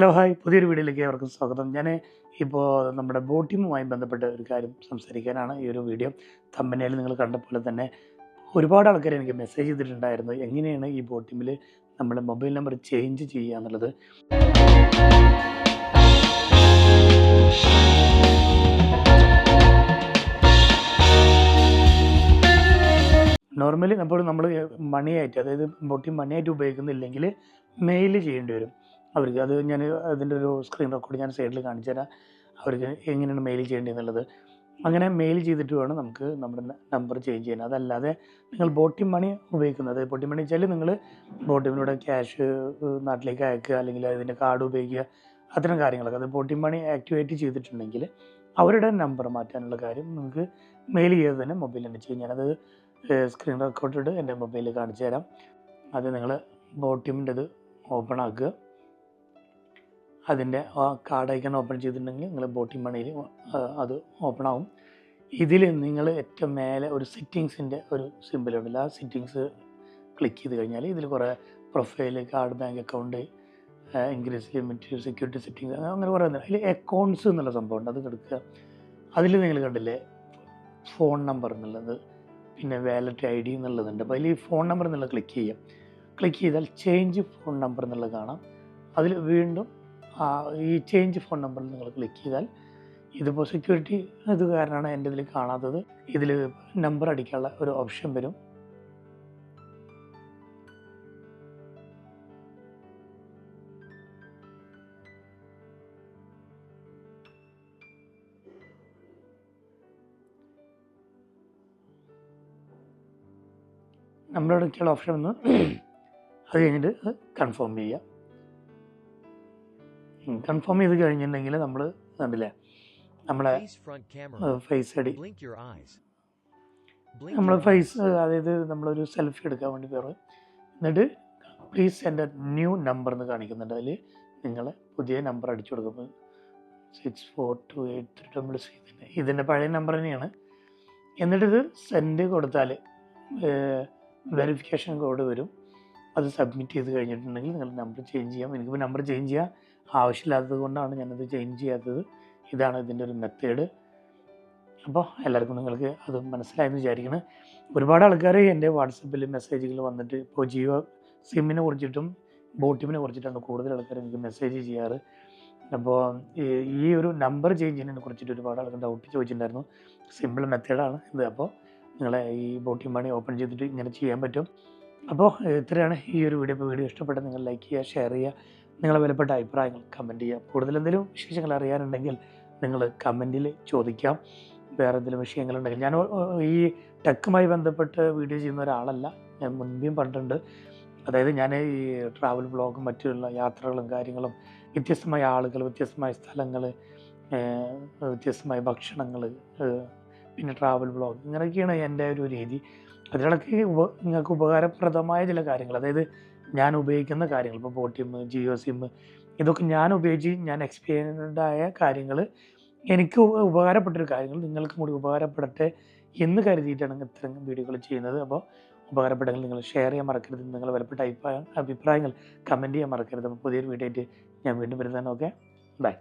Hello hi, പുതിയൊരു വീഡിയോയിലേക്ക് ഏവർക്കും സ്വാഗതം. ഞാൻ ഇപ്പോൾ നമ്മുടെ ബോട്ടിങ്ങുമായി ബന്ധപ്പെട്ട ഒരു കാര്യം സംസാരിക്കാനാണ് ഈ ഒരു വീഡിയോ. തമ്പനയിൽ നിങ്ങൾ കണ്ട പോലെ തന്നെ ഒരുപാട് ആൾക്കാർ എനിക്ക് മെസ്സേജ് ചെയ്തിട്ടുണ്ടായിരുന്നു, എങ്ങനെയാണ് ഈ ബോട്ടിങ്ങിൽ നമ്മൾ മൊബൈൽ നമ്പർ ചേഞ്ച് ചെയ്യുക എന്നുള്ളത്. നോർമലി നമ്മൾ മണിയായിട്ട്, അതായത് ബോട്ടിങ് മണിയായിട്ട് ഉപയോഗിക്കുന്നില്ലെങ്കിൽ മെയിൽ ചെയ്യേണ്ടി വരും അവർക്ക്. അത് ഞാൻ അതിൻ്റെ ഒരു സ്ക്രീൻ റെക്കോർഡ് ഞാൻ സൈഡിൽ കാണിച്ചു തരാം, അവർക്ക് എങ്ങനെയാണ് മെയിൽ ചെയ്യേണ്ടതെന്നുള്ളത്. അങ്ങനെ മെയിൽ ചെയ്തിട്ട് വേണം നമുക്ക് നമ്മുടെ നമ്പർ ചേഞ്ച് ചെയ്യാൻ. അതല്ലാതെ നിങ്ങൾ ബോട്ടിംഗ് മണി ഉപയോഗിക്കുന്നത്, ബോട്ടിംഗ് മണി വെച്ചാൽ നിങ്ങൾ ബോട്ടിങ്ങിലൂടെ ക്യാഷ് നാട്ടിലേക്ക് അയക്കുക, അല്ലെങ്കിൽ അതിൻ്റെ കാർഡ് ഉപയോഗിക്കുക, അത്തരം കാര്യങ്ങളൊക്കെ. അത് ബോട്ടിംഗ് മണി ആക്ടിവേറ്റ് ചെയ്തിട്ടുണ്ടെങ്കിൽ അവരുടെ നമ്പർ മാറ്റാനുള്ള കാര്യം നിങ്ങൾക്ക് മെയിൽ ചെയ്ത് തന്നെ മൊബൈലിൽ തന്നെ ചെയ്യും. ഞാനത് സ്ക്രീൻ റെക്കോർഡ് എൻ്റെ മൊബൈലിൽ കാണിച്ചു തരാം. അത് നിങ്ങൾ ബോട്ടിമിൻ്റെ ഇത് ഓപ്പൺ ആക്കുക. അതിൻ്റെ ആ കാർഡ് ഐക്കൺ ഓപ്പൺ ചെയ്തിട്ടുണ്ടെങ്കിൽ നിങ്ങൾ ബോട്ടിംഗ് മണിയിൽ അത് ഓപ്പൺ ആവും. ഇതിൽ നിങ്ങൾ ഏറ്റവും മേലെ ഒരു സെറ്റിങ്സിൻ്റെ ഒരു സിമ്പിൾ ഉണ്ടല്ലോ, ആ സെറ്റിങ്സ് ക്ലിക്ക് ചെയ്ത് കഴിഞ്ഞാൽ ഇതിൽ കുറേ profile, card, bank account, increase limit, security settings, അങ്ങനെ കുറേ ഉണ്ട്. അതിൽ അക്കൗണ്ട്സ് എന്നുള്ള സംഭവം ഉണ്ട്, അത് കൊടുക്കുക. അതിൽ നിങ്ങൾ കണ്ടില്ലേ ഫോൺ നമ്പർ എന്നുള്ളത്, പിന്നെ വാലറ്റ് ID എന്നുള്ളതുണ്ട്. അപ്പോൾ അതിൽ ഈ ഫോൺ നമ്പർ എന്നുള്ളത് ക്ലിക്ക് ചെയ്യാം. ക്ലിക്ക് ചെയ്താൽ ചേഞ്ച് ഫോൺ നമ്പർ എന്നുള്ളത് കാണാം. അതിൽ വീണ്ടും ഈ ചേഞ്ച് ഫോൺ നമ്പറിൽ നിങ്ങൾ ക്ലിക്ക് ചെയ്താൽ, ഇതിപ്പോൾ സെക്യൂരിറ്റി ഇത് കാരണമാണ് എൻ്റെ ഇതിൽ കാണാത്തത്, ഇതിൽ നമ്പർ അടിക്കാനുള്ള ഒരു ഓപ്ഷൻ വരും. നമ്പർ അടിക്കാനുള്ള ഓപ്ഷൻ വന്ന് അത് കഴിഞ്ഞിട്ട് കൺഫേം ചെയ്യുക. കൺഫേം ചെയ്ത് കഴിഞ്ഞിട്ടുണ്ടെങ്കിൽ നമ്മൾ കണ്ടില്ലേ നമ്മളെ ഫേസ് ID, നമ്മളെ ഫേസ്, അതായത് നമ്മളൊരു സെൽഫി എടുക്കാൻ വേണ്ടി പറയും. എന്നിട്ട് പ്ലീസ് സെൻഡ് ന്യൂ നമ്പർ എന്ന് കാണിക്കുന്നുണ്ട്. അതിൽ നിങ്ങൾ പുതിയ നമ്പർ അടിച്ചു കൊടുക്കുമ്പോൾ 642833 ഇതിൻ്റെ പഴയ നമ്പർ തന്നെയാണ്. എന്നിട്ടിത് സെൻഡ് കൊടുത്താൽ വെരിഫിക്കേഷൻ കോഡ് വരും. അത് സബ്മിറ്റ് ചെയ്ത് കഴിഞ്ഞിട്ടുണ്ടെങ്കിൽ നിങ്ങൾ നമ്പർ ചേഞ്ച് ചെയ്യാം. എനിക്കിപ്പോൾ നമ്പർ ചേഞ്ച് ചെയ്യാൻ ആവശ്യമില്ലാത്തത് കൊണ്ടാണ് ഞാനത് ചേഞ്ച് ചെയ്യാത്തത്. ഇതാണ് ഇതിൻ്റെ ഒരു മെത്തേഡ്. അപ്പോൾ എല്ലാവർക്കും നിങ്ങൾക്ക് അത് മനസ്സിലായെന്ന് വിചാരിക്കണം. ഒരുപാട് ആൾക്കാർ എൻ്റെ വാട്സപ്പിൽ മെസ്സേജുകൾ വന്നിട്ട് ഇപ്പോൾ ജിയോ സിമ്മിനെ കുറിച്ചിട്ടും ബോട്ടിമിനെ കുറിച്ചിട്ടാണ് കൂടുതൽ ആൾക്കാർ എനിക്ക് മെസ്സേജ് ചെയ്യാറ്. അപ്പോൾ ഈ ഒരു നമ്പർ ചേഞ്ച് ചെയ്യുന്നതിനെ കുറിച്ചിട്ട് ഒരുപാട് ആൾക്കാർ ഡൗട്ട് ചോദിച്ചിട്ടുണ്ടായിരുന്നു. സിമ്പിൾ മെത്തേഡാണ് ഇത്. അപ്പോൾ നിങ്ങളെ ഈ ബോട്ടിംഗ് മണി ഓപ്പൺ ചെയ്തിട്ട് ഇങ്ങനെ ചെയ്യാൻ പറ്റും. അപ്പോൾ ഇത്രയാണ് ഈ ഒരു വീഡിയോ. ഇപ്പോൾ വീഡിയോ ഇഷ്ടപ്പെട്ടാൽ നിങ്ങൾ ലൈക്ക് ചെയ്യുക, ഷെയർ ചെയ്യുക, നിങ്ങളെ വിലപ്പെട്ട അഭിപ്രായങ്ങൾ കമൻറ്റ് ചെയ്യുക. കൂടുതൽ എന്തെങ്കിലും വിശേഷങ്ങൾ അറിയാനുണ്ടെങ്കിൽ നിങ്ങൾ കമൻറ്റിൽ ചോദിക്കാം. വേറെ എന്തെങ്കിലും വിഷയങ്ങളുണ്ടെങ്കിൽ, ഞാൻ ഈ ടെക്കുമായി ബന്ധപ്പെട്ട് വീഡിയോ ചെയ്യുന്ന ഒരാളല്ല, ഞാൻ മുൻപേയും പറഞ്ഞിട്ടുണ്ട്. അതായത് ഞാൻ ഈ ട്രാവൽ വ്ളോഗും മറ്റുള്ള യാത്രകളും കാര്യങ്ങളും, വ്യത്യസ്തമായ ആളുകൾ, വ്യത്യസ്തമായ സ്ഥലങ്ങൾ, വ്യത്യസ്തമായ ഭക്ഷണങ്ങൾ, പിന്നെ ട്രാവൽ വ്ളോഗ്, ഇങ്ങനെയൊക്കെയാണ് എൻ്റെ ഒരു രീതി. അതിനിടയ്ക്ക് നിങ്ങൾക്ക് ഉപകാരപ്രദമായ ചില കാര്യങ്ങൾ, അതായത് ഞാൻ ഉപയോഗിക്കുന്ന കാര്യങ്ങൾ, ഇപ്പോൾ ബോട്ടിം, ജിയോ സിം, ഇതൊക്കെ ഞാൻ ഉപയോഗിച്ച് ഞാൻ എക്സ്പീരിയൻസ്ഡ് ആയ കാര്യങ്ങൾ, എനിക്ക് ഉപകാരപ്പെട്ടൊരു കാര്യങ്ങൾ നിങ്ങൾക്കും കൂടി ഉപകാരപ്പെടട്ടെ എന്ന് കരുതിയിട്ടാണ് ഇത്തരം വീഡിയോകൾ ചെയ്യുന്നത്. അപ്പോൾ ഉപകാരപ്പെട്ടെങ്കിൽ നിങ്ങൾ ഷെയർ ചെയ്യാൻ മറക്കരുത്. നിങ്ങൾ വിലപ്പെട്ട അഭിപ്രായങ്ങൾ കമൻറ്റ് ചെയ്യാൻ മറക്കരുത്. അപ്പോൾ പുതിയൊരു വീഡിയോ ആയിട്ട് ഞാൻ വീണ്ടും വരുന്നതാണ്. Okay, by.